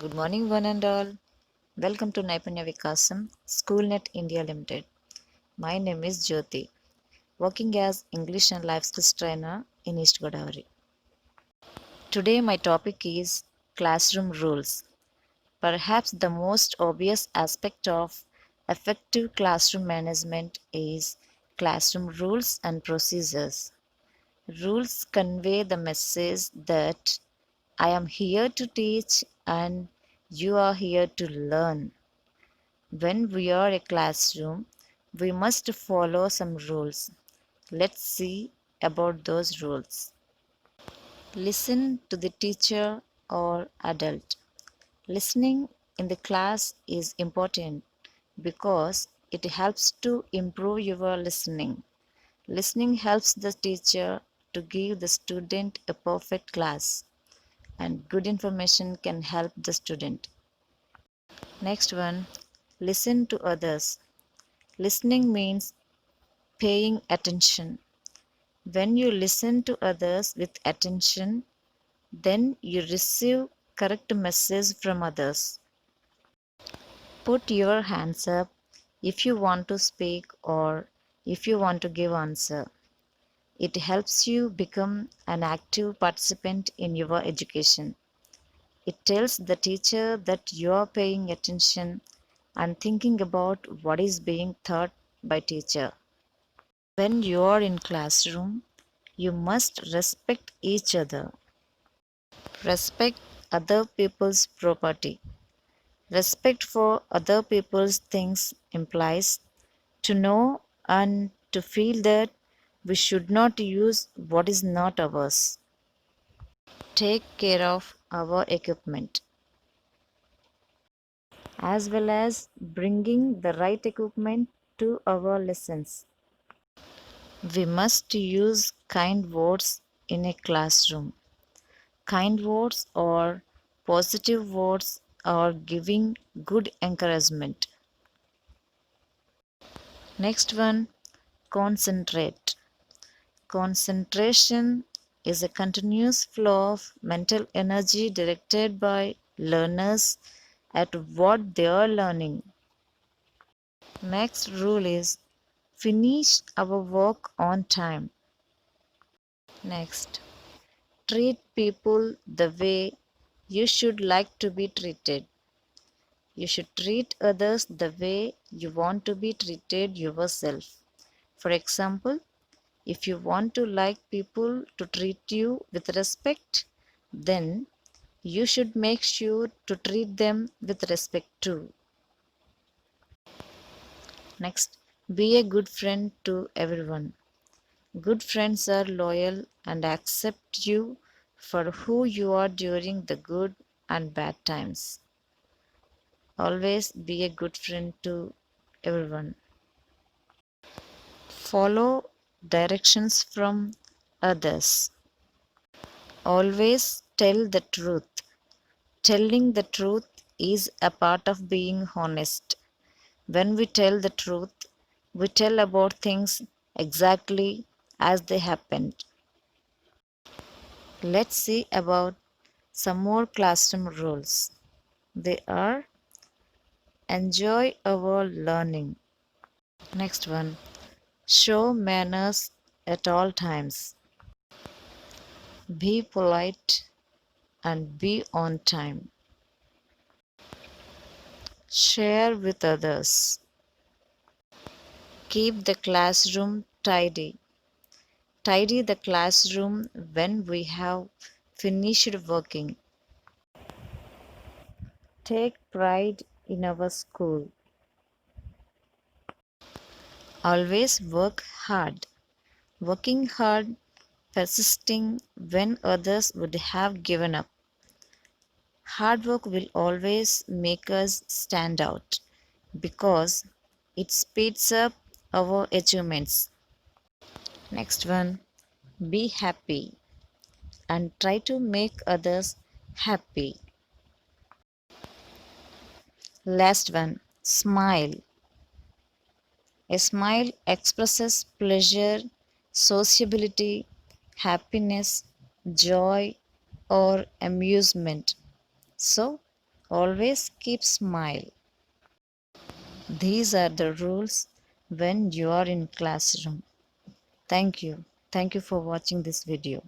Good morning, one and all. Welcome to Naipanya Vikasam, SchoolNet India Limited. My name is Jyoti, working as English and Life Skills Trainer in East Godavari. Today, my topic is classroom rules. Perhaps the most obvious aspect of effective classroom management is classroom rules and procedures. Rules convey the message that I am here to teach and you are here to learn. When we are a classroom, we must follow some rules. Let's see about those rules. Listen to the teacher or adult. Listening in the class is important because it helps to improve your listening. Listening helps the teacher to give the student a perfect class, and good information can help the student. Next one, listen to others. Listening means paying attention. When you listen to others with attention, then you receive correct message from others. Put your hands up if you want to speak or if you want to give answer. It helps you become an active participant in your education. It tells the teacher that you are paying attention and thinking about what is being taught by teacher. When you are in classroom, you must respect each other. Respect other people's property. Respect for other people's things implies to know and to feel that we should not use what is not ours. Take care of our equipment as well as bringing the right equipment to our lessons. We must use kind words in a classroom. Kind words or positive words or giving good encouragement. Next one, concentrate. Concentration is a continuous flow of mental energy directed by learners at what they are learning. Next rule is finish our work on time. Next, treat people the way you should like to be treated. You should treat others the way you want to be treated yourself. For example, if you want to like people to treat you with respect, then you should make sure to treat them with respect too. Next, be a good friend to everyone. Good friends are loyal and accept you for who you are during the good and bad times. Always be a good friend to everyone. Follow directions from others. Always tell the truth. Telling the truth is a part of being honest. When we tell the truth, we tell about things exactly as they happened. Let's see about some more classroom rules. They are enjoy our learning. Next one, show manners at all times. Be polite and be on time. Share with others. Keep the classroom tidy. Tidy the classroom when we have finished working. Take pride in our school. Always work hard. Working hard, persisting when others would have given up. Hard work will always make us stand out because it speeds up our achievements. Next one, be happy and try to make others happy. Last one, smile. A smile expresses pleasure, sociability, happiness, joy, or amusement. So, Always keep smile. These are the rules when you are in classroom. Thank you. Thank you for watching this video.